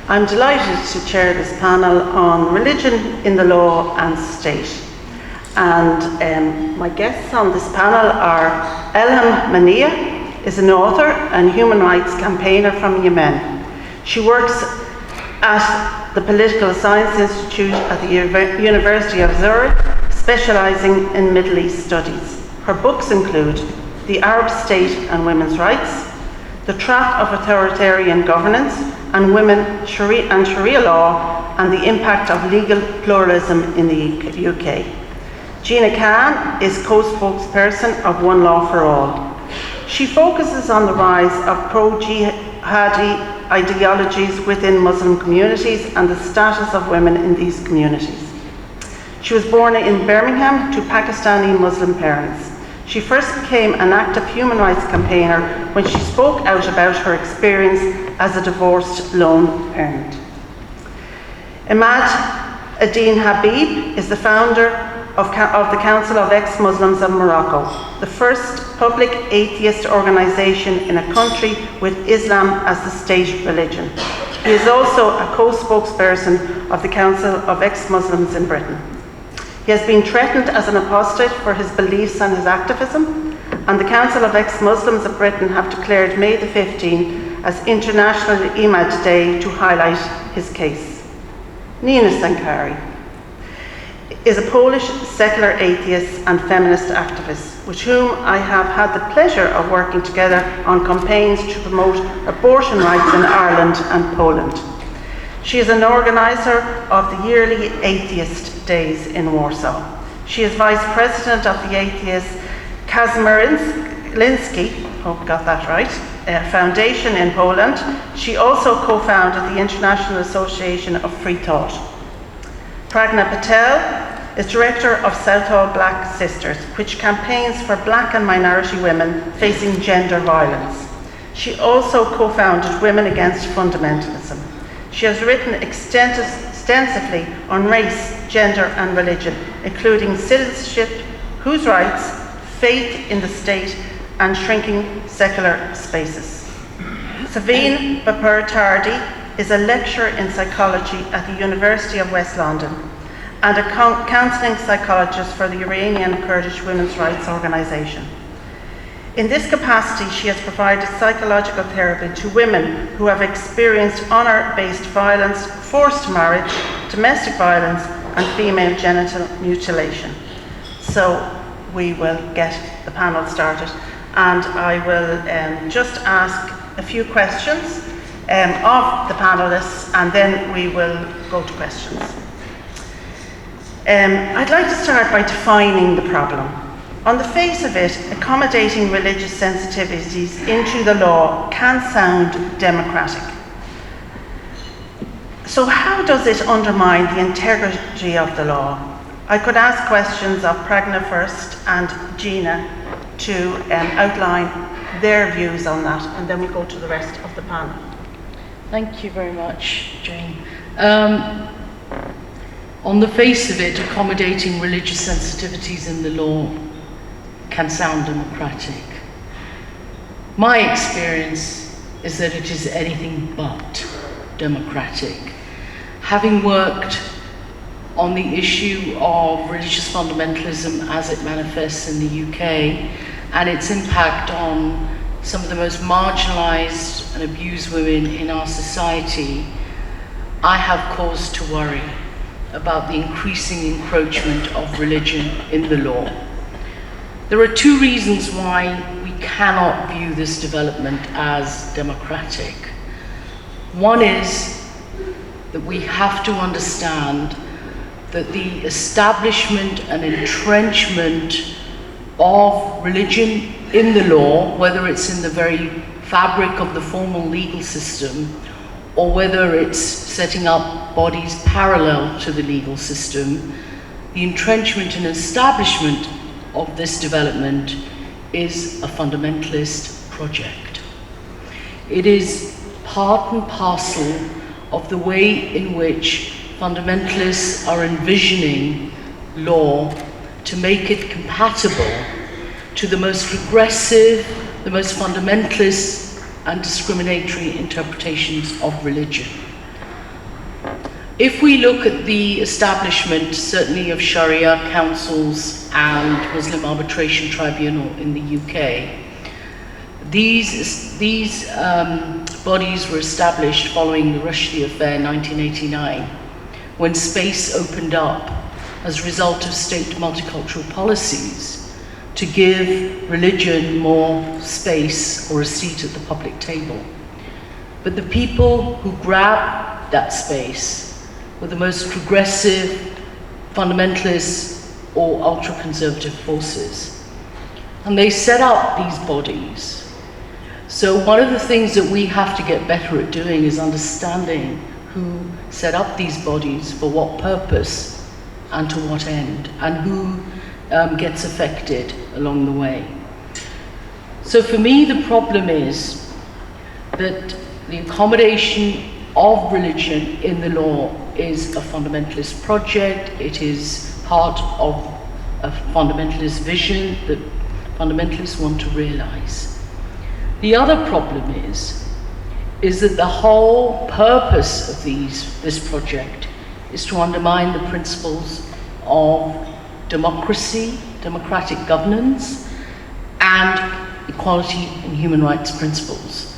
I'm delighted to chair this panel on religion in the law and state. And my guests on this panel are Elham Manea, is an author and human rights campaigner from Yemen. She works at the Political Science Institute at the University of Zurich, specialising in Middle East studies. Her books include The Arab State and Women's Rights, The Trap of Authoritarian Governance, and Women and Sharia Law, and the Impact of Legal Pluralism in the UK. Gina is co-spokesperson of One Law for All. She focuses on the rise of pro-jihadi ideologies within Muslim communities and the status of women in these communities. She was born in Birmingham to Pakistani Muslim parents. She first became an active human rights campaigner when she spoke out about her experience as a divorced lone parent. Imad Iddine Habib is the founder of the Council of Ex-Muslims of Morocco, the first public atheist organisation in a country with Islam as the state religion. He is also a co-spokesperson of the Council of Ex-Muslims in Britain. He has been threatened as an apostate for his beliefs and his activism, and the Council of Ex-Muslims of Britain have declared May the 15th as International Imad Day to highlight his case. Gina Sankari is a Polish secular atheist and feminist activist with whom I have had the pleasure of working together on campaigns to promote abortion rights in Ireland and Poland. She is an organiser of the yearly Atheist Days in Warsaw. She is Vice President of the Atheist Kazimierzyński, hope I got that right, Foundation in Poland. She also co-founded the International Association of Free Thought. Pragna Patel is Director of Southall Black Sisters, which campaigns for black and minority women facing gender violence. She also co-founded Women Against Fundamentalism. She has written extensively on race, gender and religion, including citizenship, whose rights, faith in the state, and shrinking secular spaces. Savin Bapir Tardy is a lecturer in psychology at the University of West London and a counselling psychologist for the Iranian Kurdish women's rights organisation. In this capacity, she has provided psychological therapy to women who have experienced honour-based violence, forced marriage, domestic violence, and female genital mutilation. So we will get the panel started, and I will just ask a few questions of the panelists, and then we will go to questions. I'd like to start by defining the problem. On the face of it, accommodating religious sensitivities into the law can sound democratic. So how does it undermine the integrity of the law? I could ask questions of Pragna first and Gina to outline their views on that, and then we go to the rest of the panel. Thank you very much, Jane. On the face of it, accommodating religious sensitivities in the law can sound democratic. My experience is that it is anything but democratic. Having worked on the issue of religious fundamentalism as it manifests in the UK and its impact on some of the most marginalised and abused women in our society, I have cause to worry about the increasing encroachment of religion in the law. There are two reasons why we cannot view this development as democratic. One is that we have to understand that the establishment and entrenchment of religion in the law, whether it's in the very fabric of the formal legal system, or whether it's setting up bodies parallel to the legal system, the entrenchment and establishment of this development is a fundamentalist project. It is part and parcel of the way in which fundamentalists are envisioning law to make it compatible to the most regressive, the most fundamentalist and discriminatory interpretations of religion. If we look at the establishment, certainly of Sharia councils and Muslim arbitration tribunal in the UK, these bodies were established following the Rushdie affair in 1989, when space opened up as a result of state multicultural policies to give religion more space or a seat at the public table. But the people who grabbed that space were the most progressive, fundamentalist, or ultra-conservative forces. And they set up these bodies. So one of the things that we have to get better at doing is understanding who set up these bodies, for what purpose, and to what end, and who gets affected along the way. So for me, the problem is that the accommodation of religion in the law is a fundamentalist project. It is part of a fundamentalist vision that fundamentalists want to realize. The other problem is that the whole purpose of this project is to undermine the principles of democracy, democratic governance, and equality and human rights principles.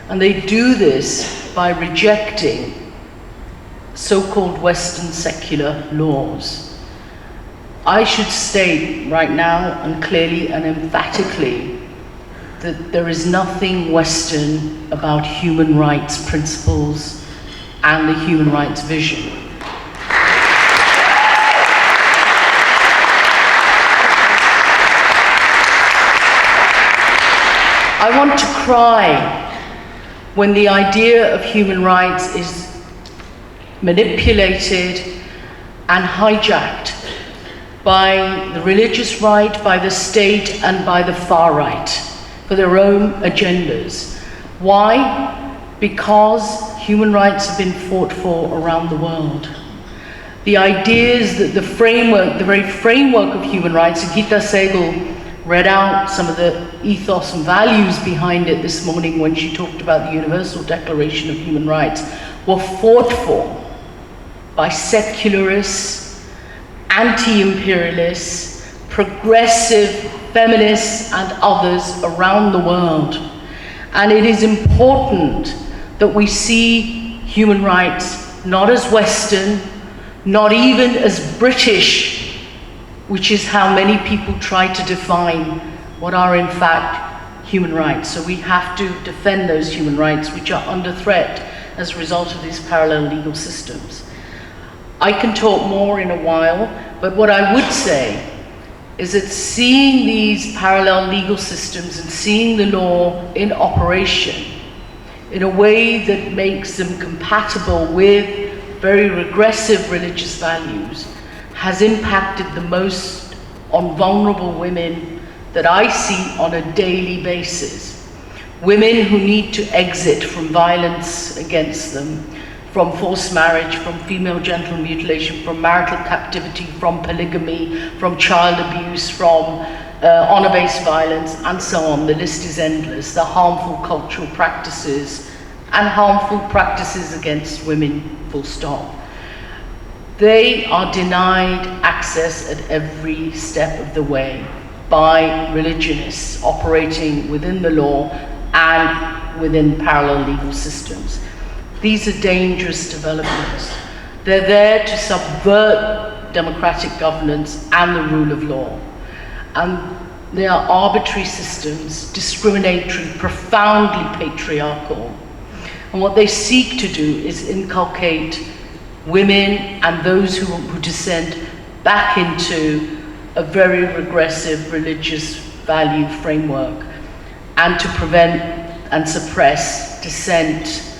And they do this by rejecting so-called Western secular laws. I should state right now, and clearly and emphatically, that there is nothing Western about human rights principles and the human rights vision. I want to cry when the idea of human rights is manipulated and hijacked by the religious right, by the state, and by the far right for their own agendas. Why? Because human rights have been fought for around the world. The ideas that the very framework of human rights, and Gita Sehgal read out some of the ethos and values behind it this morning when she talked about the Universal Declaration of Human Rights, were fought for by secularists, anti-imperialists, progressive feminists and others around the world. And it is important that we see human rights not as Western, not even as British, which is how many people try to define what are in fact human rights. So we have to defend those human rights which are under threat as a result of these parallel legal systems. I can talk more in a while, but what I would say is that seeing these parallel legal systems and seeing the law in operation in a way that makes them compatible with very regressive religious values has impacted the most on vulnerable women that I see on a daily basis. Women who need to exit from violence against them, from forced marriage, from female genital mutilation, from marital captivity, from polygamy, from child abuse, from honor-based violence, and so on. The list is endless. The harmful cultural practices and harmful practices against women, full stop. They are denied access at every step of the way by religionists operating within the law and within parallel legal systems. These are dangerous developments. They're there to subvert democratic governance and the rule of law. And they are arbitrary systems, discriminatory, profoundly patriarchal. And what they seek to do is inculcate women and those who dissent back into a very regressive religious value framework, and to prevent and suppress dissent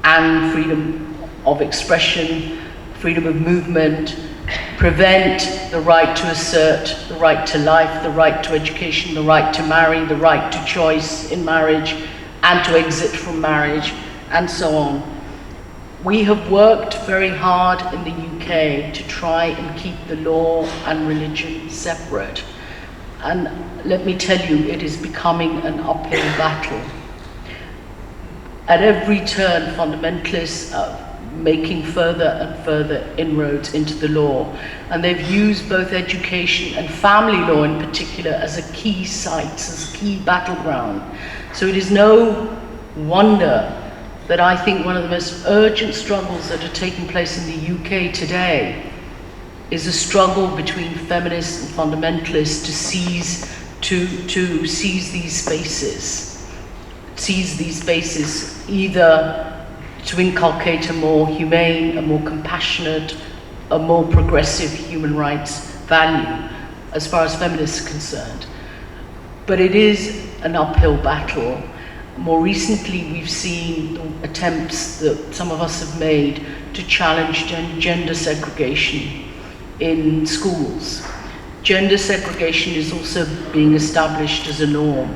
and freedom of expression, freedom of movement, prevent the right to assert the right to life, the right to education, the right to marry, the right to choice in marriage, and to exit from marriage, and so on. We have worked very hard in the UK to try and keep the law and religion separate. And let me tell you, it is becoming an uphill battle. At every turn, fundamentalists, making further and further inroads into the law. And they've used both education and family law in particular as a key site, as a key battleground. So it is no wonder that I think one of the most urgent struggles that are taking place in the UK today is a struggle between feminists and fundamentalists to seize these spaces, either to inculcate a more humane, a more compassionate, a more progressive human rights value, as far as feminists are concerned. But it is an uphill battle. More recently, we've seen attempts that some of us have made to challenge gender segregation in schools. Gender segregation is also being established as a norm.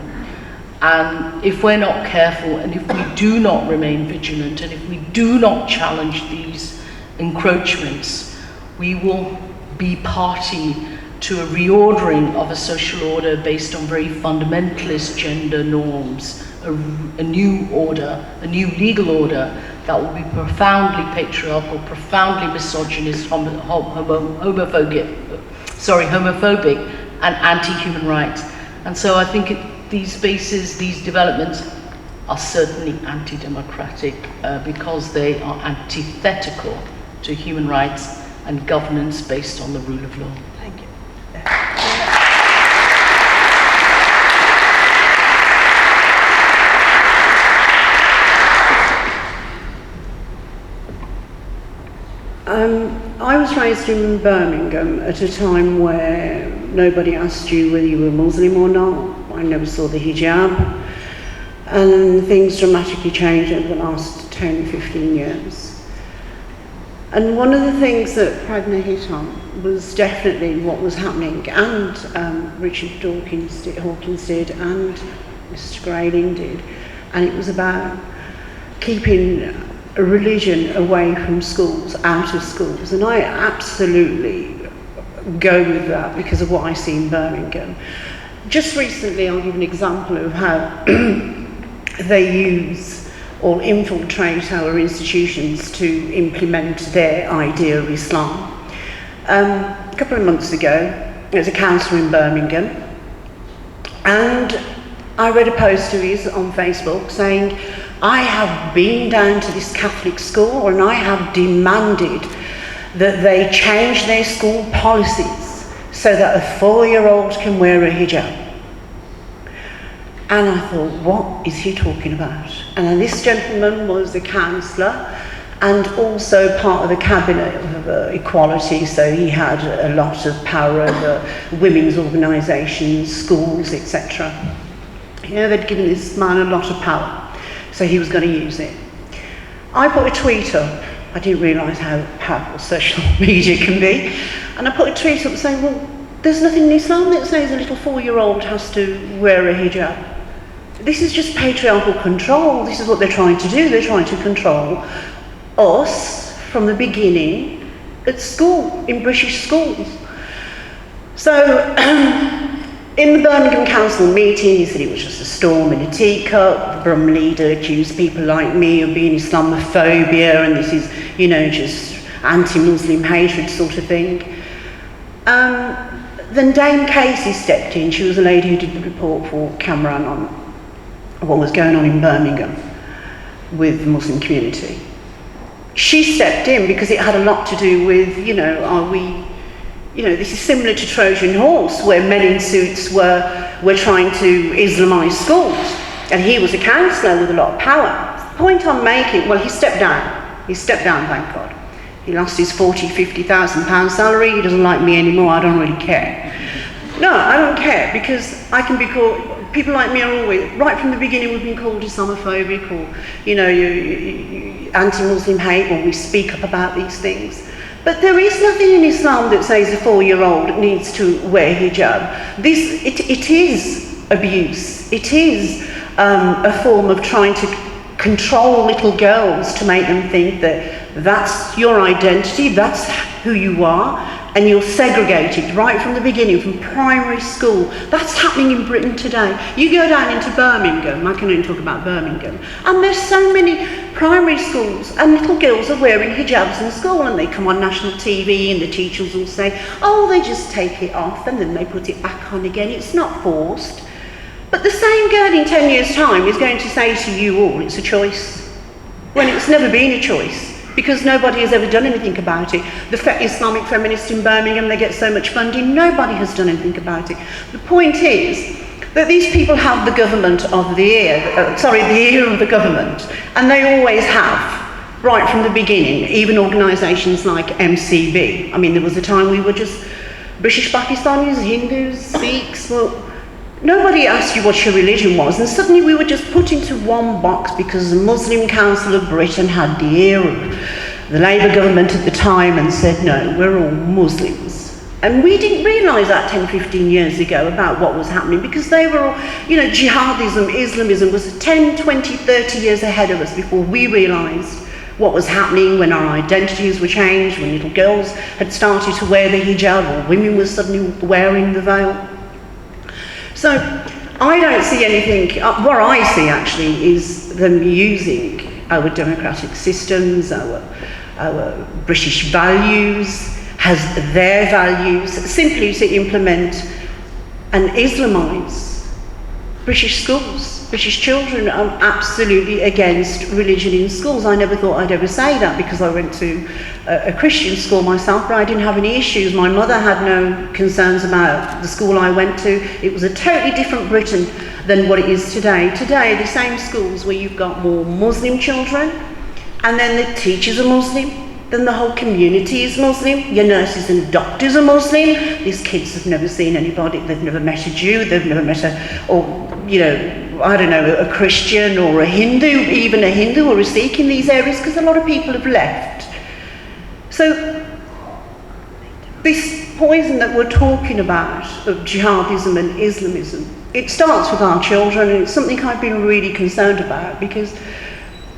And if we're not careful, and if we do not remain vigilant, and if we do not challenge these encroachments, we will be party to a reordering of a social order based on very fundamentalist gender norms, a new order, a new legal order that will be profoundly patriarchal, profoundly misogynist, homophobic, and anti-human rights. And so I think these spaces, these developments are certainly anti-democratic because they are antithetical to human rights and governance based on the rule of law. Thank you. I was raised in Birmingham at a time where nobody asked you whether you were Muslim or not. I never saw the hijab. And things dramatically changed over the last 10, 15 years. And one of the things that Pragna hit on was definitely what was happening, and Richard Hawkins did, and Mr. Grayling did, and it was about keeping religion away from schools, out of schools, and I absolutely go with that because of what I see in Birmingham. Just recently, I'll give an example of how they use or infiltrate our institutions to implement their idea of Islam. A couple of months ago, there was a councillor in Birmingham, and I read a post of his on Facebook saying, I have been down to this Catholic school and I have demanded that they change their school policies so that a 4-year-old can wear a hijab. And I thought, what is he talking about? And this gentleman was a councillor and also part of the cabinet of equality, so he had a lot of power over women's organisations, schools, etc. Yeah, they'd given this man a lot of power. So he was going to use it. I put a tweet up. I didn't realise how powerful social media can be. And I put a tweet up saying, well, there's nothing in Islam that says a little 4-year-old has to wear a hijab. This is just patriarchal control. This is what they're trying to do. They're trying to control us from the beginning at school, in British schools. So, in the Birmingham Council meeting, he said it was just a storm in a teacup. The Brum leader accused people like me of being Islamophobia, and this is, just anti-Muslim hatred sort of thing. Then Dame Casey stepped in. She was a lady who did the report for Cameron on what was going on in Birmingham with the Muslim community. She stepped in because it had a lot to do with, this is similar to Trojan Horse, where men in suits were trying to Islamise schools. And he was a councillor with a lot of power. The point I'm making, well, he stepped down. He stepped down, thank God. He lost his £40,000-50,000 salary. He doesn't like me anymore. I don't really care. No, I don't care, because I can be called, people like me are always, right from the beginning, we've been called Islamophobic or, anti-Muslim hate when we speak up about these things. But there is nothing in Islam that says a 4-year-old needs to wear hijab. It is abuse. It is a form of trying to control little girls to make them think that that's your identity, that's who you are, and you're segregated right from the beginning, from primary school. That's happening in Britain today. You go down into Birmingham, I can only talk about Birmingham, and there's so many primary schools, and little girls are wearing hijabs in school, and they come on national TV, and the teachers will say, oh, they just take it off, and then they put it back on again. It's not forced. But the same girl in 10 years' time is going to say to you all, it's a choice, when it's never been a choice, because nobody has ever done anything about it. The Islamic feminists in Birmingham, they get so much funding, nobody has done anything about it. The point is that these people have the government of the ear, the ear of the government, and they always have, right from the beginning, even organisations like MCB. I mean, there was a time we were just British Pakistanis, Hindus, Sikhs. Well, nobody asked you what your religion was, and suddenly we were just put into one box because the Muslim Council of Britain had the ear of the Labour government at the time and said, no, we're all Muslims. And we didn't realise that 10, 15 years ago about what was happening, because they were all, jihadism, Islamism was 10, 20, 30 years ahead of us before we realised what was happening, when our identities were changed, when little girls had started to wear the hijab, or women were suddenly wearing the veil. So I don't see anything, what I see actually is them using our democratic systems, our British values, has their values, simply to implement and Islamise British schools. British children are absolutely against religion in schools. I never thought I'd ever say that, because I went to a Christian school myself, but I didn't have any issues. My mother had no concerns about the school I went to. It was a totally different Britain than what it is today. Today, the same schools where you've got more Muslim children, and then the teachers are Muslim, then the whole community is Muslim, your nurses and doctors are Muslim. These kids have never seen anybody, they've never met a Jew, they've never met a Christian or a Hindu, even a Hindu or a Sikh in these areas, because a lot of people have left. So this poison that we're talking about of jihadism and Islamism, it starts with our children, and it's something I've been really concerned about, because,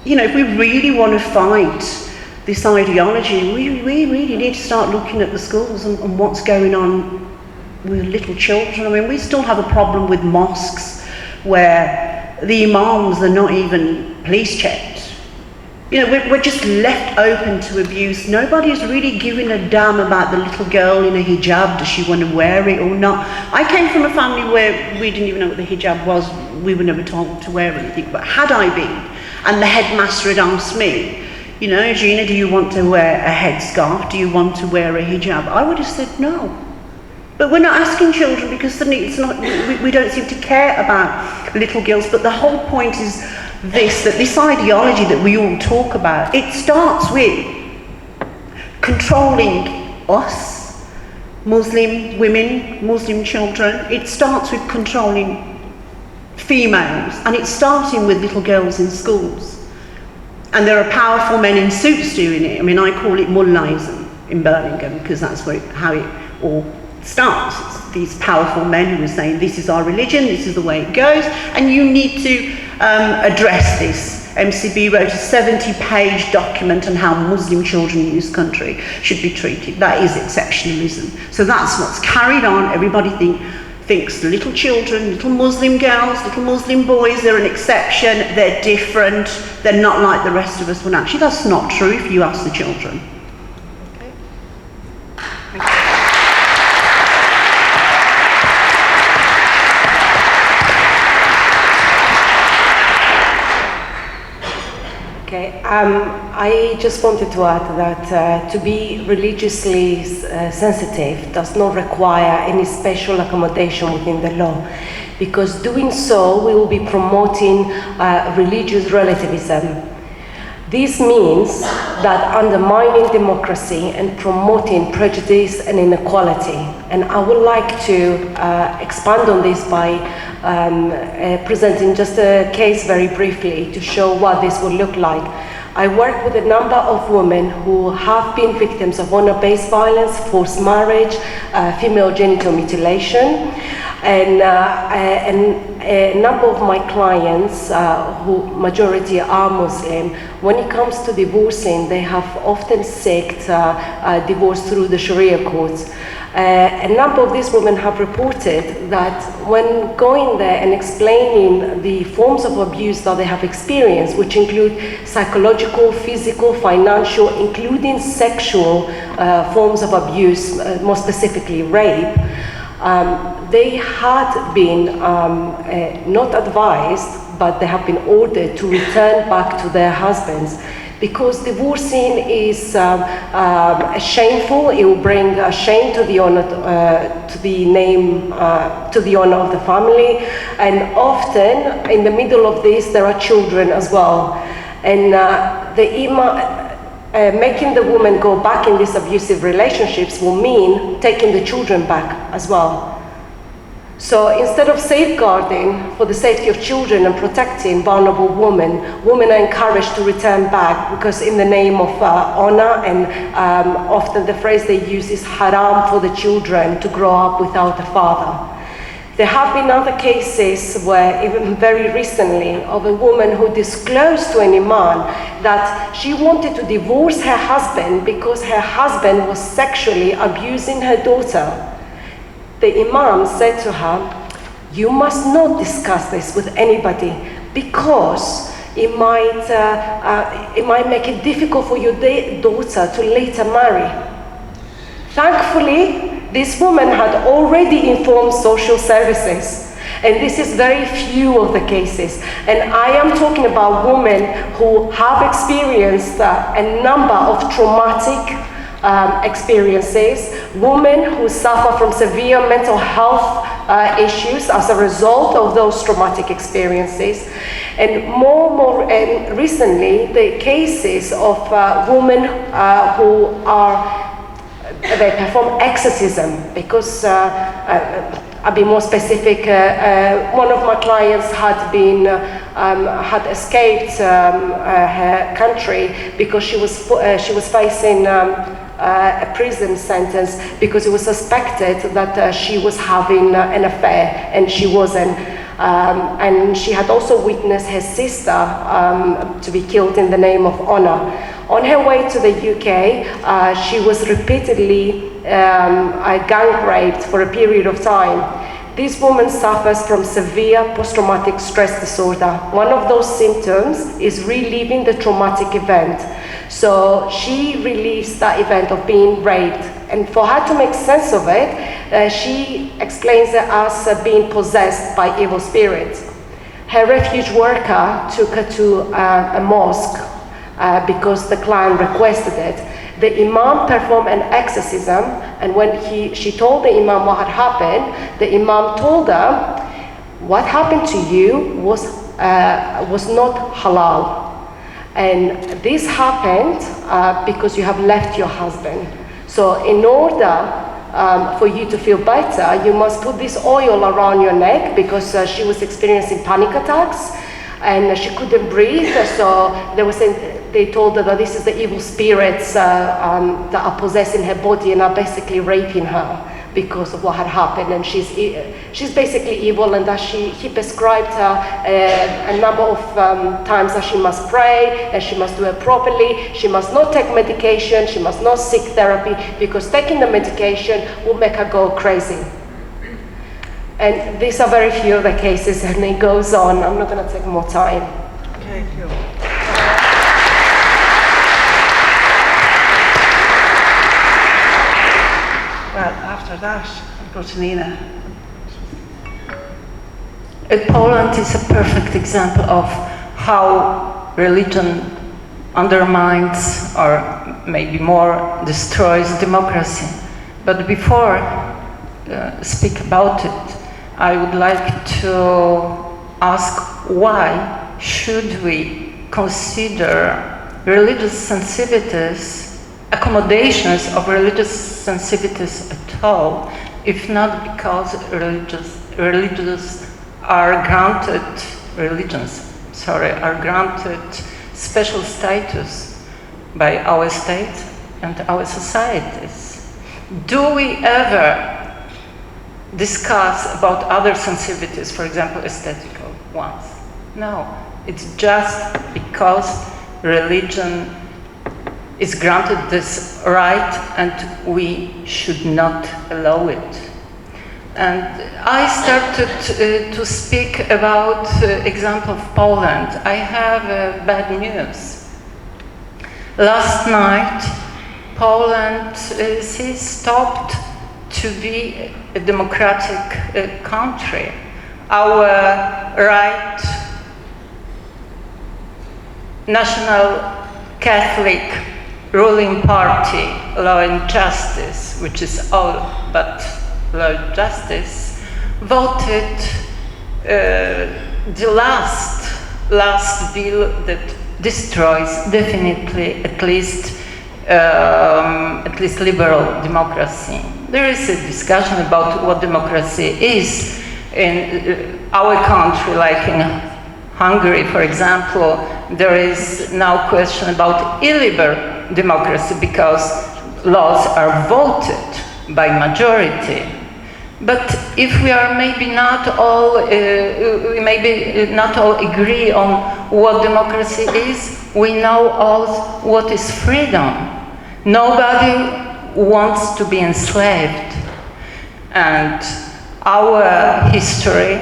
if we really want to fight this ideology, we really need to start looking at the schools and what's going on with little children. I mean, we still have a problem with mosques where the imams are not even police checked. We're just left open to abuse. Nobody's really giving a damn about the little girl in a hijab. Does she want to wear it or not? I came from a family where we didn't even know what the hijab was. We were never told to wear anything. But had I been, and the headmaster had asked me, Gina, do you want to wear a headscarf? Do you want to wear a hijab? I would have said no. But we're not asking children, because suddenly it's not, we don't seem to care about little girls. But the whole point is that this ideology that we all talk about, it starts with controlling us, Muslim women, Muslim children. It starts with controlling females, and it's starting with little girls in schools. And there are powerful men in suits doing it. I mean, I call it mullaism in Birmingham, because that's how it all starts. It's these powerful men who are saying, this is our religion, this is the way it goes, and you need to address this. MCB wrote a 70-page document on how Muslim children in this country should be treated. That is exceptionalism. So that's what's carried on. Everybody thinks little children, little Muslim girls, little Muslim boys, they're an exception, they're different, they're not like the rest of us. When actually that's not true if you ask the children. Okay. Thank you. Okay, I just wanted to add that to be religiously sensitive does not require any special accommodation within the law, because doing so we will be promoting religious relativism. This means that undermining democracy and promoting prejudice and inequality. And I would like to expand on this by presenting just a case very briefly to show what this would look like. I work with a number of women who have been victims of honor-based violence, forced marriage, female genital mutilation. And a number of my clients, who majority are Muslim, when it comes to divorcing, they have often sought divorce through the Sharia courts. A number of these women have reported that when going there and explaining the forms of abuse that they have experienced, which include psychological, physical, financial, including sexual forms of abuse, more specifically rape, they had been not advised, but they have been ordered to return back to their husbands, because divorcing is shameful. It will bring shame to the honor, to the name, to the honor of the family, and often in the middle of this there are children as well, and making the woman go back in these abusive relationships will mean taking the children back as well. So instead of safeguarding for the safety of children and protecting vulnerable women are encouraged to return back, because in the name of honor, and often the phrase they use is haram for the children to grow up without a father. There have been other cases where, even very recently, of a woman who disclosed to an imam that she wanted to divorce her husband because her husband was sexually abusing her daughter. The imam said to her, "You must not discuss this with anybody, because it might make it difficult for your daughter to later marry." Thankfully, this woman had already informed social services, and this is very few of the cases. And I am talking about women who have experienced a number of traumatic experiences, women who suffer from severe mental health issues as a result of those traumatic experiences, and more recently, the cases of women who they perform exorcism, because I'll be more specific. One of my clients had escaped her country because she was facing a prison sentence because it was suspected that she was having an affair, and she wasn't. And she had also witnessed her sister to be killed in the name of honor. On her way to the UK, she was repeatedly gang raped for a period of time. This woman suffers from severe post-traumatic stress disorder. One of those symptoms is reliving the traumatic event. So she relieves that event of being raped. And for her to make sense of it, she explains it as being possessed by evil spirits. Her refuge worker took her to a mosque because the client requested it. The imam performed an exorcism, and when she told the imam what had happened, the imam told her, "What happened to you was not halal. And this happened because you have left your husband. So in order for you to feel better, you must put this oil around your neck," because she was experiencing panic attacks and she couldn't breathe. So they told her that this is the evil spirits that are possessing her body and are basically raping her because of what had happened, and she's basically evil, and that he prescribed her a number of times that she must pray, and she must do it properly, she must not take medication, she must not seek therapy, because taking the medication will make her go crazy. And these are very few of the cases, and it goes on. I'm not going to take more time. Okay, cool. Well, after that, I'll go to Nina. Poland is a perfect example of how religion undermines, or maybe more, destroys democracy. But before speak about it, I would like to ask, why should we consider religious sensitivities, accommodations of religious sensitivities at all, if not because religions are granted special status by our state, and our societies. Do we ever discuss about other sensitivities, for example, aesthetical ones. No, it's just because religion is granted this right and we should not allow it. And I started to speak about example of Poland. I have bad news. Last night, Poland stopped to be a democratic country. Our right, National Catholic ruling party, Law and Justice, which is all but Law and Justice, voted the last bill that destroys definitely at least liberal democracy. There is a discussion about what democracy is in our country, like in Hungary, for example. There is now a question about illiberal democracy because laws are voted by majority. But if we are maybe not all, we maybe not all agree on what democracy is, we know all what is freedom. Nobody wants to be enslaved. And our history,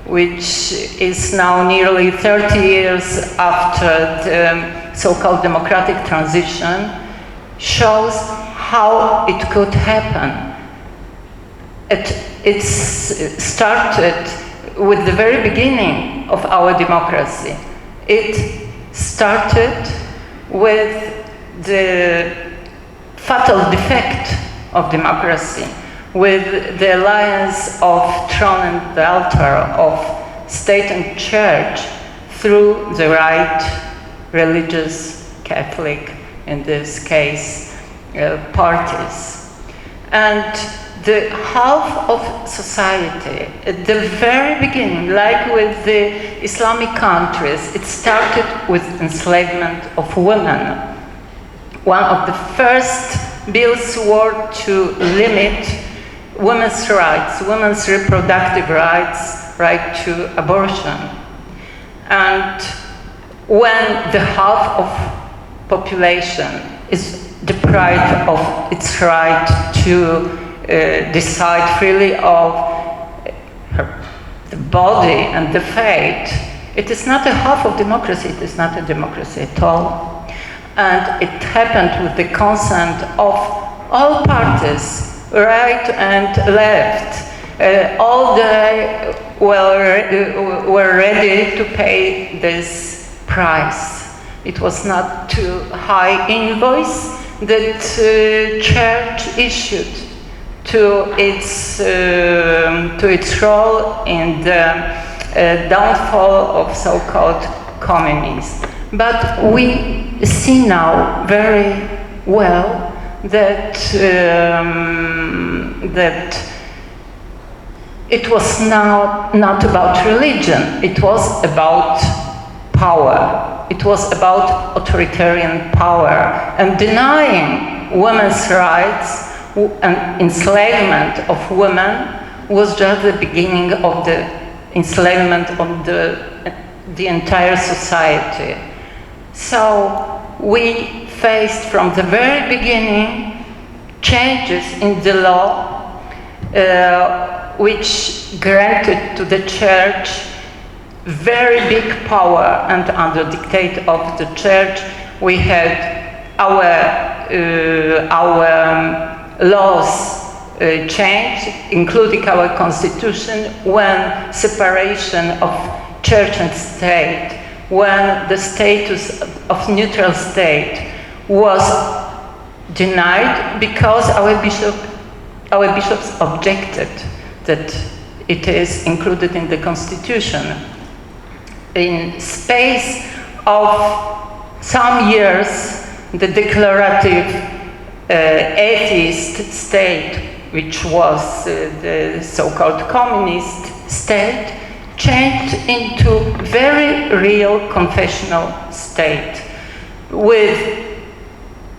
which is now nearly 30 years after the so-called democratic transition, shows how it could happen. It started with the very beginning of our democracy. It started with the fatal defect of democracy, with the alliance of throne and the altar, of state and church, through the right, religious, Catholic, in this case, parties. And the half of society, at the very beginning, like with the Islamic countries, it started with enslavement of women. One of the first bills were to limit women's rights, women's reproductive rights, right to abortion. And when the half of population is deprived of its right to decide freely of the body and the fate, it is not a half of democracy, it is not a democracy at all. And it happened with the consent of all parties, right and left. All they were ready to pay this price. It was not too high invoice that church issued to its role in the downfall of so-called communists. But we see now very well that that it was now not about religion. It was about power. It was about authoritarian power and denying women's rights. And enslavement of women was just the beginning of the enslavement of the entire society. So we faced from the very beginning changes in the law which granted to the church very big power, and under dictate of the church we had our laws changed, including our constitution, when separation of church and state, when the status of neutral state was denied because our bishops objected that it is included in the constitution. In space of some years, the declarative atheist state, which was the so-called communist state, changed into very real confessional state with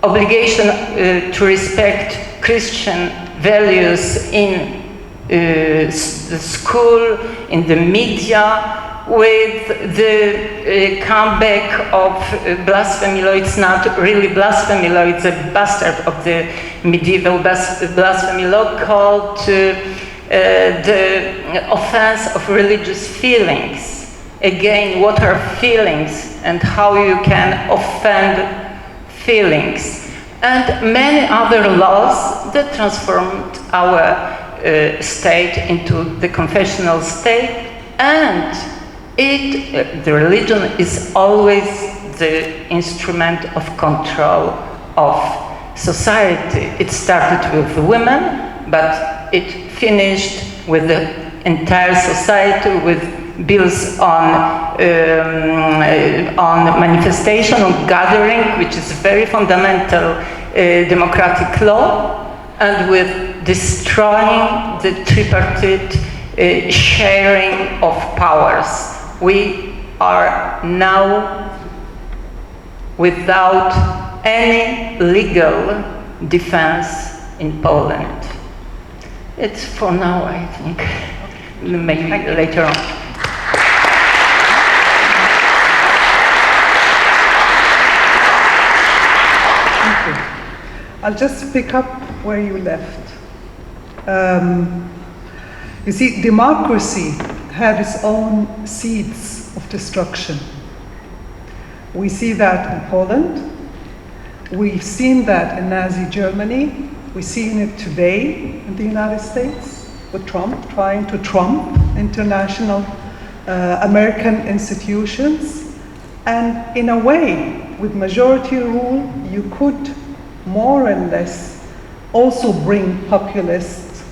obligation to respect Christian values in the school, in the media, with the comeback of blasphemy law. It's not really blasphemy law, it's a bastard of the medieval blasphemy law called the offense of religious feelings. Again, what are feelings and how you can offend feelings? And many other laws that transformed our state into the confessional state, and the religion is always the instrument of control of society. It started with women, but it finished with the entire society, with bills on manifestation, on gathering, which is a very fundamental democratic law, and with destroying the tripartite sharing of powers. We are now without any legal defense in Poland. It's for now, I think. Maybe later on. I'll just pick up where you left. You see, democracy had its own seeds of destruction. We see that in Poland. We've seen that in Nazi Germany. We've seen it today in the United States with Trump trying to trump international American institutions. And in a way, with majority rule, you could more or less also bring populist,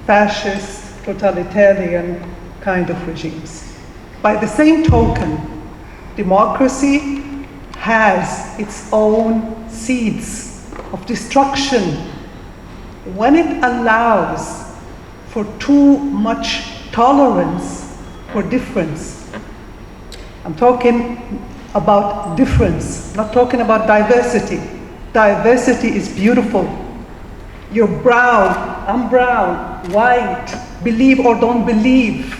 fascist, totalitarian kind of regimes. By the same token, democracy has its own seeds of destruction when it allows for too much tolerance for difference. I'm talking about difference, not talking about diversity. Diversity is beautiful. You're brown, I'm brown, white, believe or don't believe.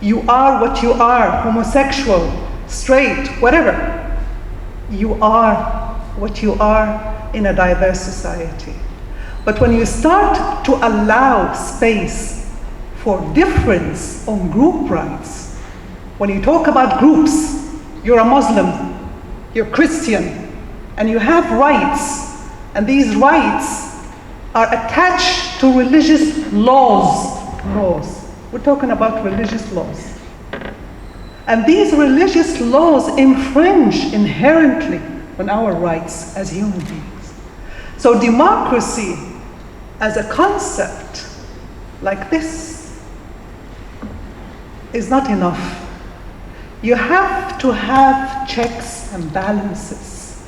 You are what you are, homosexual, straight, whatever. You are what you are in a diverse society. But when you start to allow space for difference on group rights, when you talk about groups, you're a Muslim, you're Christian, and you have rights, and these rights are attached to religious laws. We're talking about religious laws. And these religious laws infringe inherently on our rights as human beings. So democracy as a concept like this is not enough. You have to have checks and balances.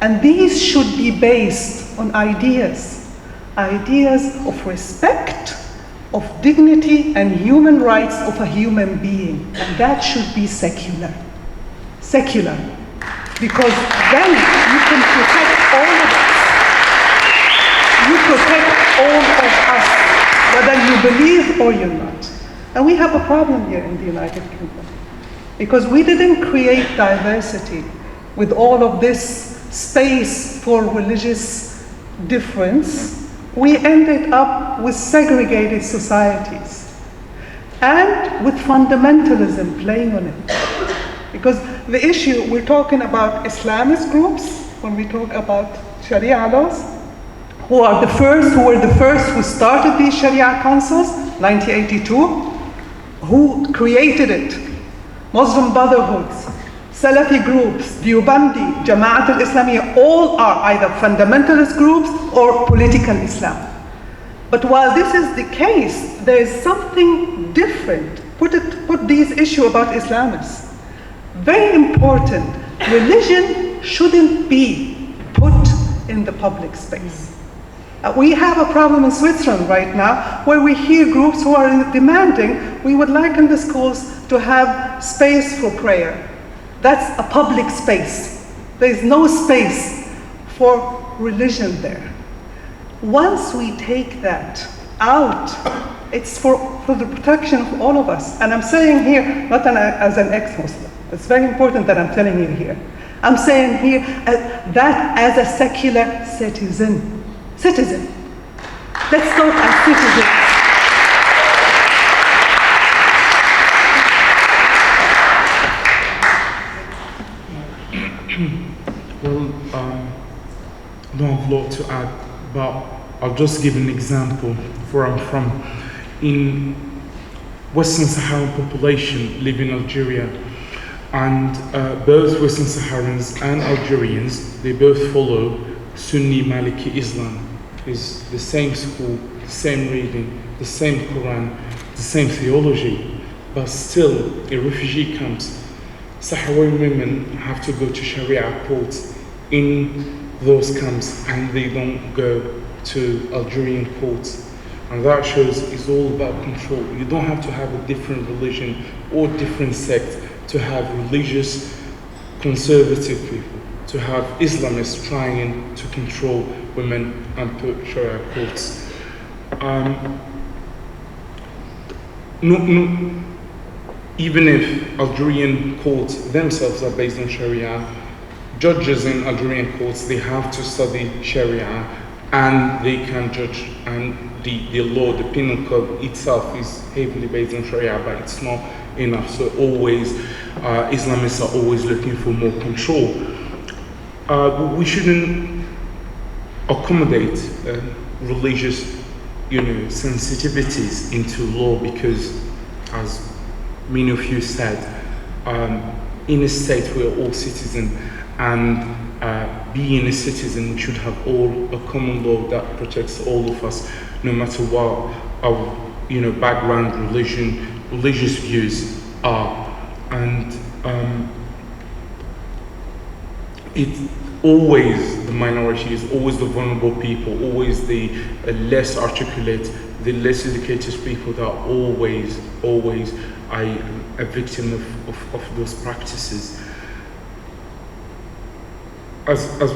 And these should be based on ideas of respect, of dignity and human rights of a human being. And that should be secular. Secular. Because then you can protect all of us. You protect all of us, whether you believe or you're not. And we have a problem here in the United Kingdom. Because we didn't create diversity with all of this space for religious difference. We ended up with segregated societies and with fundamentalism playing on it. Because the issue, we're talking about Islamist groups when we talk about Sharia laws, who were the first who started these Sharia councils, 1982, who created it. Muslim Brotherhoods, Salafi groups, Deobandi, Jama'at al-Islamiyya, all are either fundamentalist groups or political Islam. But while this is the case, there is something different. Put these issues about Islamists. Very important. Religion shouldn't be put in the public space. We have a problem in Switzerland right now where we hear groups who are demanding, we would like in the schools to have space for prayer. That's a public space. There is no space for religion there. Once we take that out It's for the protection of all of us. And I'm saying here, not as an ex-Muslim. It's very important that I'm telling you here. I'm saying here that as a secular citizen. Let's talk as citizens. Well, I don't have a lot to add, but I'll just give an example where I'm from. In Western Saharan population live in Algeria, and both Western Saharans and Algerians, they both follow Sunni Maliki Islam. It's the same school, the same reading, the same Quran, the same theology, but still in refugee camps, Sahrawi women have to go to Sharia courts in those camps, and they don't go to Algerian courts. And that shows it's all about control. You don't have to have a different religion or different sect to have religious conservative people, to have Islamists trying to control women and put Sharia courts. Even if Algerian courts themselves are based on Sharia, judges in Algerian courts, they have to study Sharia and they can judge, and the law, the penal code itself is heavily based on Sharia, but it's not enough. So always, Islamists are always looking for more control. We shouldn't accommodate religious, sensitivities into law, because, as many of you said, in a state we are all citizens, and being a citizen, we should have a common law that protects all of us, no matter what our background, religious views are. And it's always the minorities, always the vulnerable people, always the less articulate, the less educated people that are always a victim of those practices. As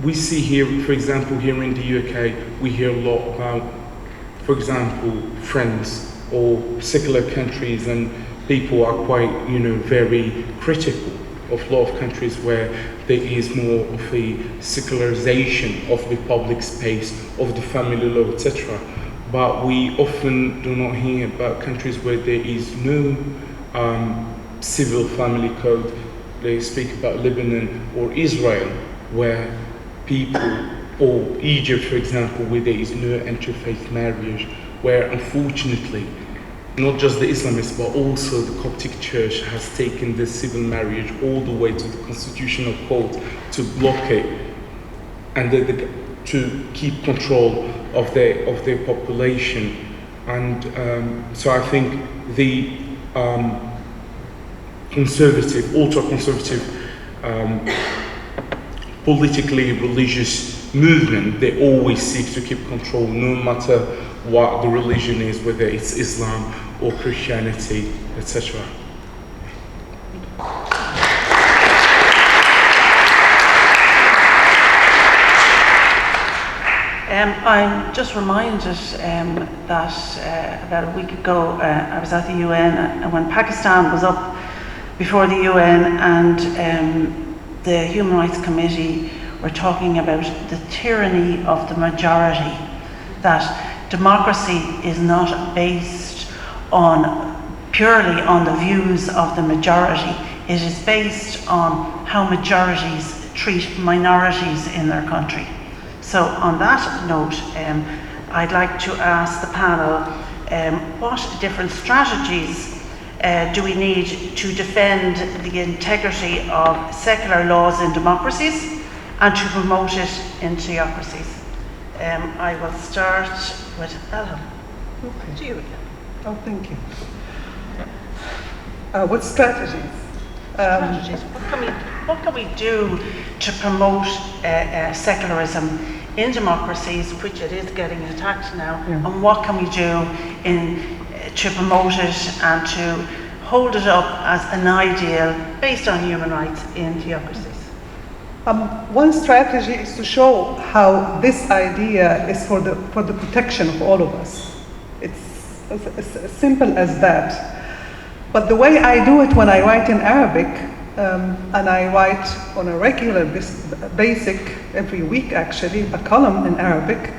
we see here, for example, here in the UK, we hear a lot about, for example, Friends or secular countries, and people are quite, very critical of a lot of countries where there is more of a secularization of the public space, of the family law, etc. But we often do not hear about countries where there is no civil family code. They speak about Lebanon or Israel, where people, or Egypt, for example, where there is no interfaith marriage, where unfortunately, not just the Islamists, but also the Coptic Church has taken the civil marriage all the way to the Constitutional Court to block it, and to keep control of their population. And so I think the ultra-conservative, politically religious movement, they always seek to keep control, no matter what the religion is, whether it's Islam or Christianity, etc. I'm just reminded that about a week ago I was at the UN, and when Pakistan was up before the UN and the Human Rights Committee were talking about the tyranny of the majority, that democracy is not based purely on the views of the majority. It is based on how majorities treat minorities in their country. So on that note, I'd like to ask the panel, what different strategies do we need to defend the integrity of secular laws in democracies and to promote it in theocracies? I will start with Elham. Okay. To you again. Oh, thank you. What strategies? Strategies. What can we do to promote secularism in democracies, which it is getting attacked now, and what can we do to promote it and to hold it up as an ideal based on human rights in theocracies? One strategy is to show how this idea is for the protection of all of us. It's as simple as that. But the way I do it when I write in Arabic, and I write on a regular basic, every week actually, a column in Arabic,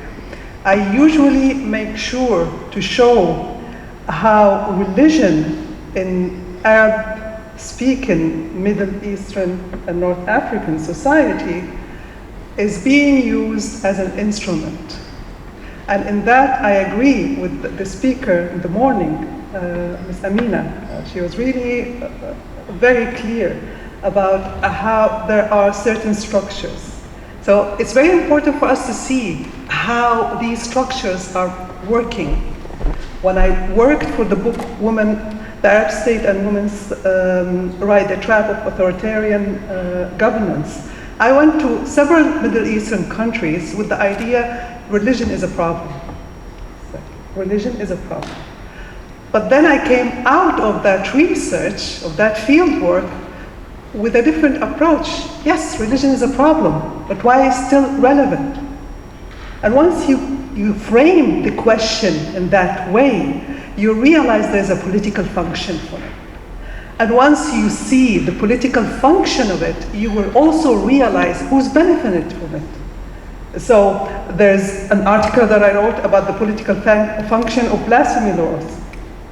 I usually make sure to show how religion in Arab-speaking Middle Eastern and North African society is being used as an instrument. And in that I agree with the speaker in the morning, Ms. Amina. She was really very clear about how there are certain structures. So it's very important for us to see how these structures are working. When I worked for the book The Arab State and Women's Right, The Trap of Authoritarian Governance, I went to several Middle Eastern countries with the idea religion is a problem. Religion is a problem. But then I came out of that research, of that field work, with a different approach. Yes, religion is a problem, but why is it still relevant? And once you frame the question in that way, you realize there's a political function for it. And once you see the political function of it, you will also realize who's benefited from it. So there's an article that I wrote about the political function of blasphemy laws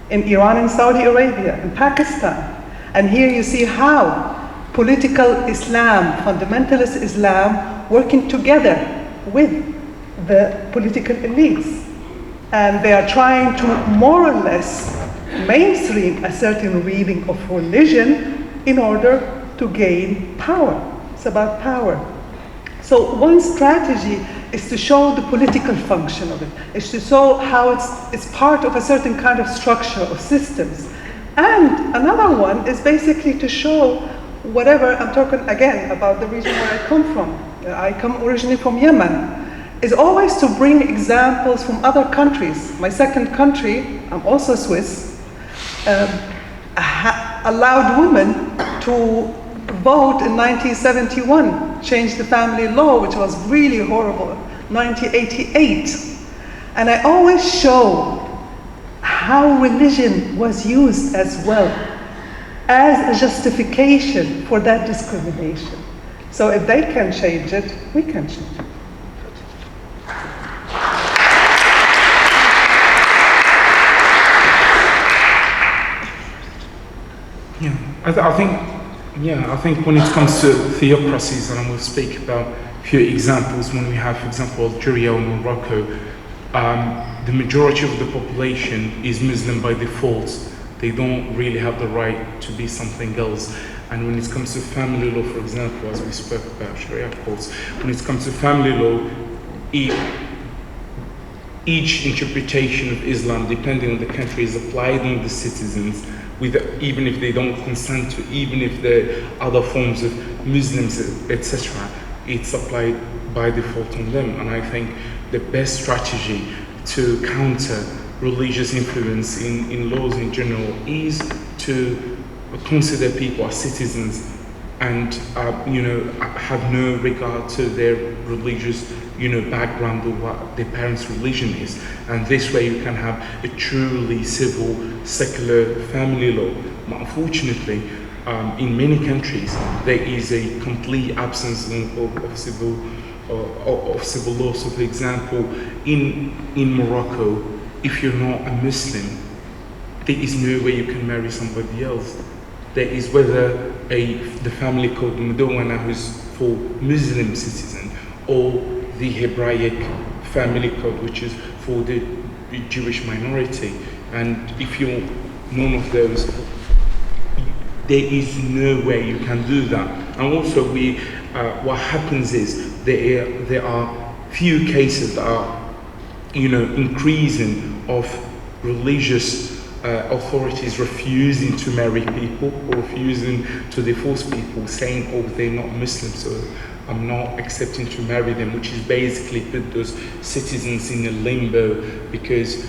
in Iran and Saudi Arabia, in Pakistan. And here you see how political Islam, fundamentalist Islam, working together with the political elites. And they are trying to more or less mainstream a certain reading of religion in order to gain power. It's about power. So one strategy is to show the political function of it. It's to show how it's part of a certain kind of structure of systems. And another one is basically to show whatever, I'm talking again about the region where I come from. I come originally from Yemen. Is always to bring examples from other countries. My second country, I'm also Swiss, allowed women to vote in 1971, changed the family law, which was really horrible, 1988. And I always show how religion was used as well as a justification for that discrimination. So if they can change it, we can change it. I think when it comes to theocracies, and I will speak about a few examples, when we have, for example, Algeria or Morocco, the majority of the population is Muslim by default. They don't really have the right to be something else. And when it comes to family law, for example, as we spoke about Sharia courts, when it comes to family law, each interpretation of Islam, depending on the country, is applied on the citizens, even if they don't consent to, even if there are other forms of Muslims, etc., it's applied by default on them. And I think the best strategy to counter religious influence in laws in general is to consider people as citizens and have no regard to their religious background or what their parents' religion is. And this way you can have a truly civil, secular family law. But unfortunately, in many countries, there is a complete absence of civil law. So for example, in Morocco, if you're not a Muslim, there is no way you can marry somebody else. There is whether the family called Mudawana, who's for Muslim citizen, or the Hebraic family code, which is for the Jewish minority. And if you're none of those, there is no way you can do that. And also, what happens is there are few cases that are, increasing of religious authorities refusing to marry people or refusing to divorce people, saying, oh, they're not Muslim, so I'm not accepting to marry them, which is basically put those citizens in a limbo, because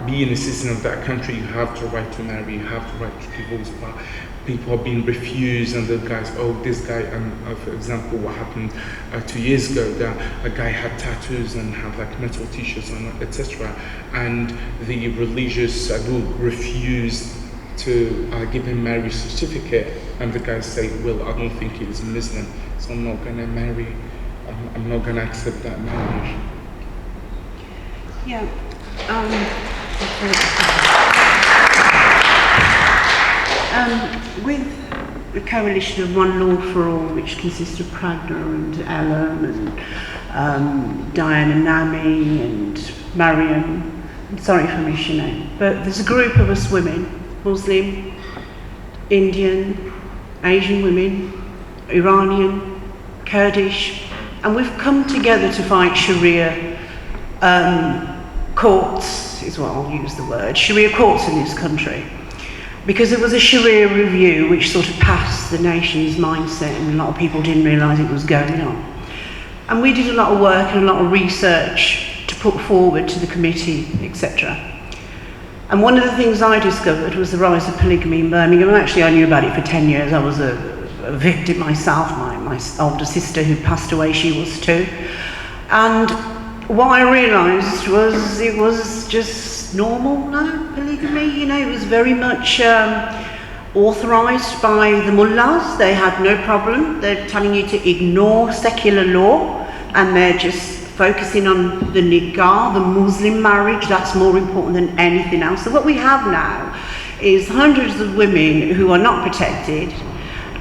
being a citizen of that country, you have the right to marry, you have the right to divorce. But people are being refused, and the guys, oh, this guy, for example, what happened 2 years ago, that a guy had tattoos and had like metal t-shirts on, etc. And the religious group refused to give him marriage certificate, and the guys say, well, I don't think he's Muslim, so I'm not gonna marry, I'm not gonna accept that marriage. Yeah. With the coalition of One Law for All, which consists of Pragna and Elham and Diana Nami and Mariam, I'm sorry if I miss your name, but there's a group of us women, Muslim, Indian, Asian women, Iranian, Kurdish, and we've come together to fight Sharia courts, is what I'll use the word, Sharia courts in this country. Because it was a Sharia review which sort of passed the nation's mindset, and a lot of people didn't realise it was going on. And we did a lot of work and a lot of research to put forward to the committee, etc. And one of the things I discovered was the rise of polygamy in Birmingham. And actually I knew about it for 10 years. I was a victim myself. My older sister who passed away, she was too. And what I realised was it was just normal now, polygamy, you know, it was very much authorised by the mullahs. They had no problem. They're telling you to ignore secular law, and they're just focusing on the nikah, the Muslim marriage. That's more important than anything else. So what we have now is hundreds of women who are not protected,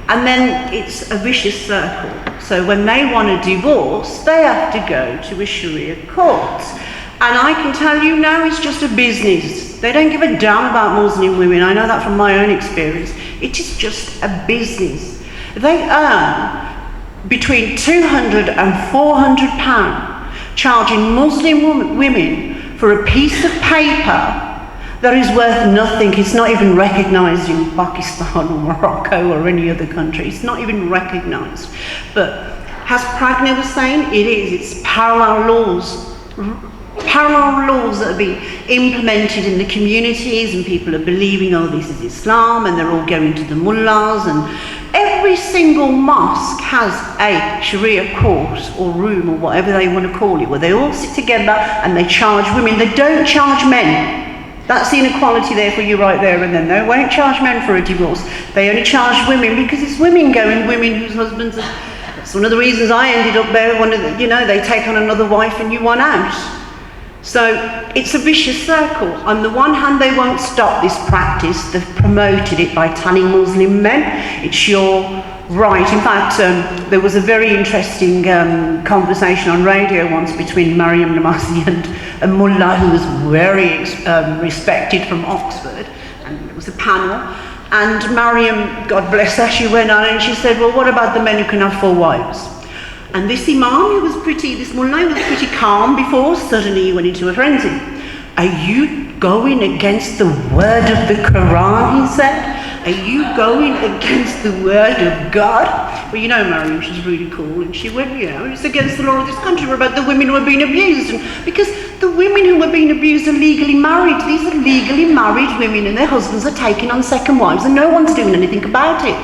and then it's a vicious circle. So when they want a divorce, they have to go to a Sharia court. And I can tell you now, it's just a business. They don't give a damn about Muslim women. I know that from my own experience. It is just a business. They earn between £200 and £400 charging Muslim women for a piece of paper that is worth nothing. It's not even recognised in Pakistan or Morocco or any other country. It's not even recognised. But as Pragna was saying, it is. It's parallel laws that are being implemented in the communities, and people are believing, oh, this is Islam, and they're all going to the mullahs, and every single mosque has a Sharia court or room or whatever they want to call it, where they all sit together and they charge women. They don't charge men. That's the inequality there for you right there and then. They won't charge men for a divorce. They only charge women because it's women whose husbands are... That's one of the reasons I ended up there. They take on another wife and you want out. So it's a vicious circle. On the one hand, they won't stop this practice. They've promoted it by telling Muslim men, it's your right. In fact, there was a very interesting conversation on radio once between Mariam Namazi and a mullah who was very respected from Oxford, and it was a panel. And Mariam, God bless her, she went on and she said, well, what about the men who can have 4 wives? And this imam, this mullah was pretty calm before, suddenly he went into a frenzy. Are you going against the word of the Quran, he said? Are you going against the word of God? Well, you know, Mariam, she's really cool, and she went, it's against the law of this country. We're about the women who are being abused. And because the women who are being abused are legally married. These are legally married women, and their husbands are taking on second wives, and no one's doing anything about it.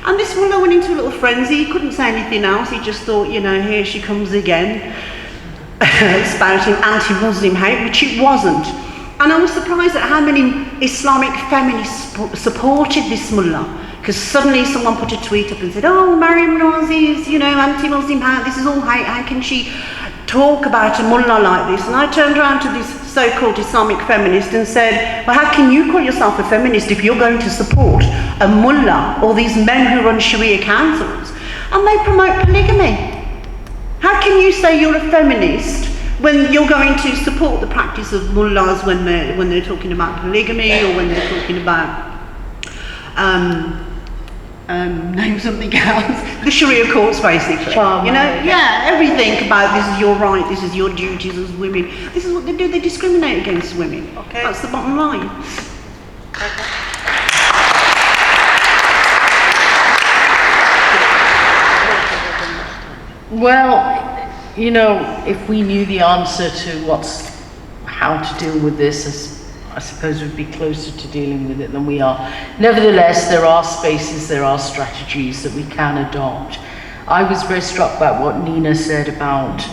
And this mullah went into a little frenzy. He couldn't say anything else. He just thought, here she comes again, spouting anti-Muslim hate, which it wasn't. And I was surprised at how many Islamic feminists supported this mullah. Because suddenly someone put a tweet up and said, oh, Mariam Nazi is, anti-Muslim hate. This is all hate. How can she talk about a mullah like this? And I turned around to this so-called Islamic feminist and said, well, how can you call yourself a feminist if you're going to support a mullah or these men who run Sharia councils and they promote polygamy? How can you say you're a feminist when you're going to support the practice of mullahs when they're talking about polygamy, or when they're talking about name something else, the Sharia courts basically, everything about this is your right, this is your duties as women. This is what they do, they discriminate against women. Okay. That's the bottom line. Well, if we knew the answer to how to deal with this, as I suppose, would be closer to dealing with it than we are. Nevertheless, there are spaces, there are strategies that we can adopt. I was very struck by what Nina said about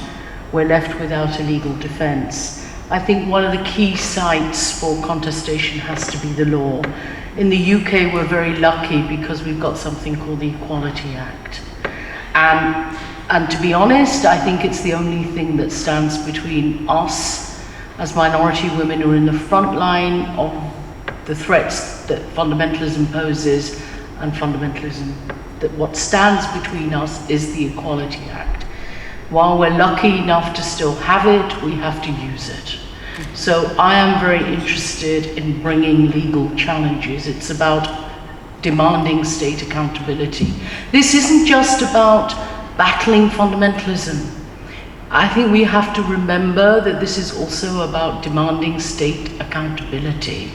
we're left without a legal defence. I think one of the key sites for contestation has to be the law. In the UK, we're very lucky because we've got something called the Equality Act. And to be honest, I think it's the only thing that stands between us as minority women who are in the front line of the threats that fundamentalism poses, and fundamentalism, that what stands between us is the Equality Act. While we're lucky enough to still have it, we have to use it. So I am very interested in bringing legal challenges. It's about demanding state accountability. This isn't just about battling fundamentalism. I think we have to remember that this is also about demanding state accountability.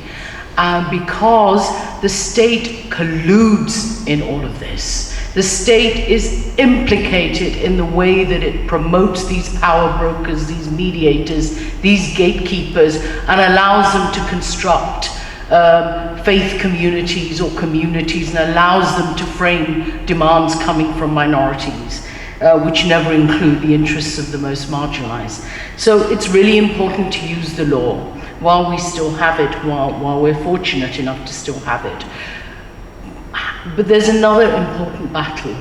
Because the state colludes in all of this. The state is implicated in the way that it promotes these power brokers, these mediators, these gatekeepers, and allows them to construct faith communities or communities, and allows them to frame demands coming from minorities, which never include the interests of the most marginalized. So it's really important to use the law while we still have it, while we're fortunate enough to still have it. But there's another important battle,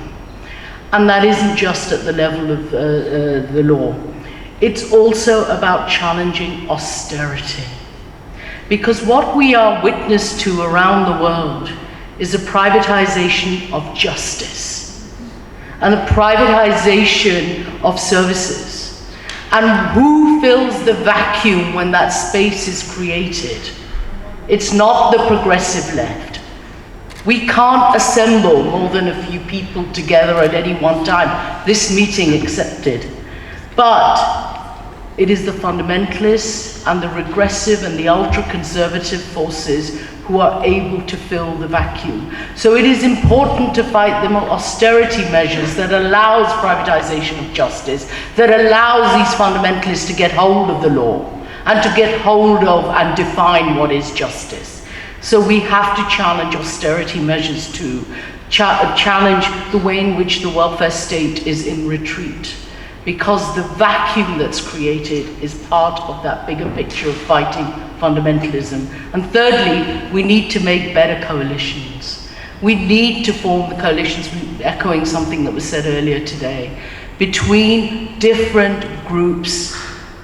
and that isn't just at the level of the law. It's also about challenging austerity. Because what we are witness to around the world is a privatization of justice and a privatization of services. And who fills the vacuum when that space is created? It's not the progressive left. We can't assemble more than a few people together at any one time, this meeting accepted. But it is the fundamentalists and the regressive and the ultra-conservative forces who are able to fill the vacuum. So it is important to fight the austerity measures that allows privatization of justice, that allows these fundamentalists to get hold of the law and to get hold of and define what is justice. So we have to challenge austerity measures too, challenge the way in which the welfare state is in retreat, because the vacuum that's created is part of that bigger picture of fighting fundamentalism. And thirdly, we need to make better coalitions. We need to form the coalitions, echoing something that was said earlier today, between different groups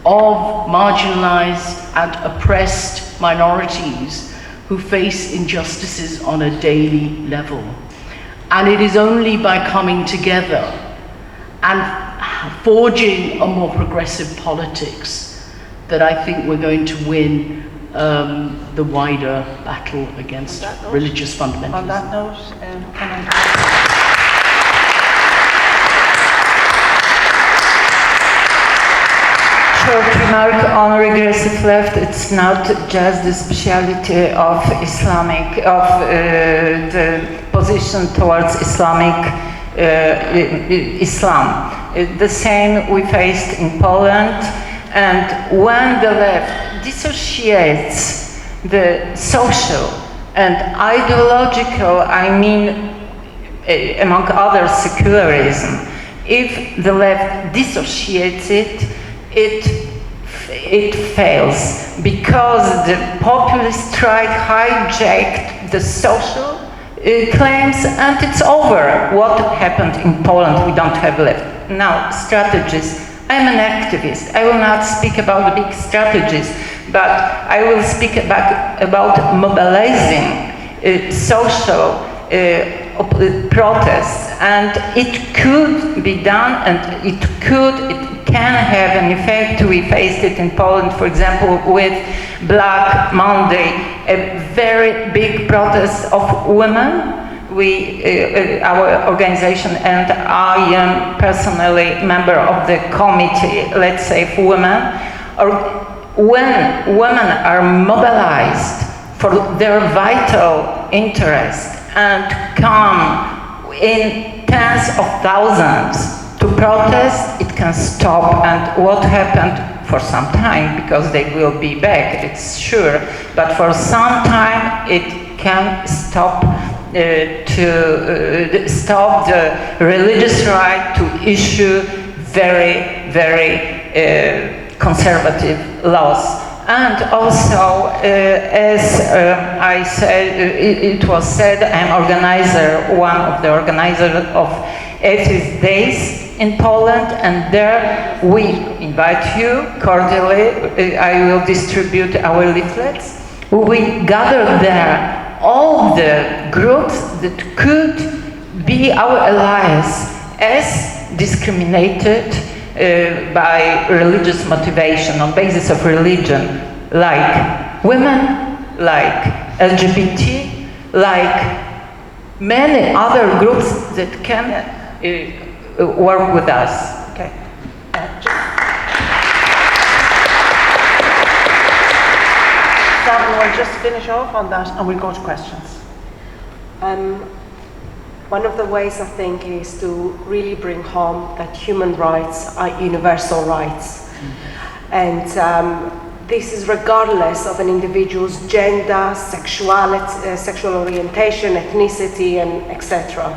of marginalized and oppressed minorities who face injustices on a daily level. And it is only by coming together and forging a more progressive politics that I think we're going to win the wider battle against religious fundamentalism. On that note, can I... Short remark on regressive left. It's not just the speciality of Islamic, of the position towards Islamic Islam. The same we faced in Poland, and when the left dissociates the social and ideological, I mean, among others, secularism, if the left dissociates it, it fails, because the populist right hijacked the social claims, and it's over. What happened in Poland we don't have left. Now, strategies. I'm an activist. I will not speak about the big strategies, but I will speak about mobilizing social protests, and it could be done, and it can have an effect. We faced it in Poland, for example, with Black Monday, a very big protest of women. Our organization, and I am personally member of the committee, let's say, for women, or when women are mobilized for their vital interest and come in tens of thousands to protest, it can stop. And what happened for some time, because they will be back, it's sure, but for some time it can stop to stop the religious right to issue very, very conservative laws. And also, as I said, it was said, I'm one of the organizers of Atheist Days in Poland, and there we invite you cordially. I will distribute our leaflets. We gathered there all the groups that could be our allies as discriminated by religious motivation, on basis of religion, like women, like LGBT, like many other groups that can work with us. Okay. Savin, we'll just finish off on that and we'll go to questions. One of the ways I think is to really bring home that human rights are universal rights. And this is regardless of an individual's gender, sexuality, sexual orientation, ethnicity, and etc.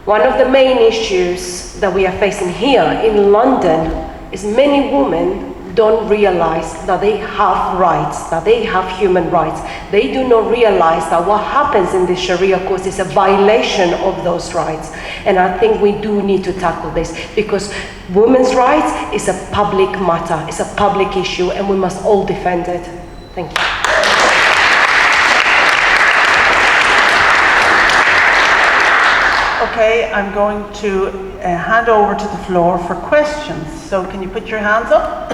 One of the main issues that we are facing here in London is many women don't realize that they have rights, that they have human rights. They do not realize that what happens in the Sharia courts is a violation of those rights. And I think we do need to tackle this, because women's rights is a public matter, it's a public issue, and we must all defend it. Thank you. Okay, I'm going to hand over to the floor for questions. So can you put your hands up?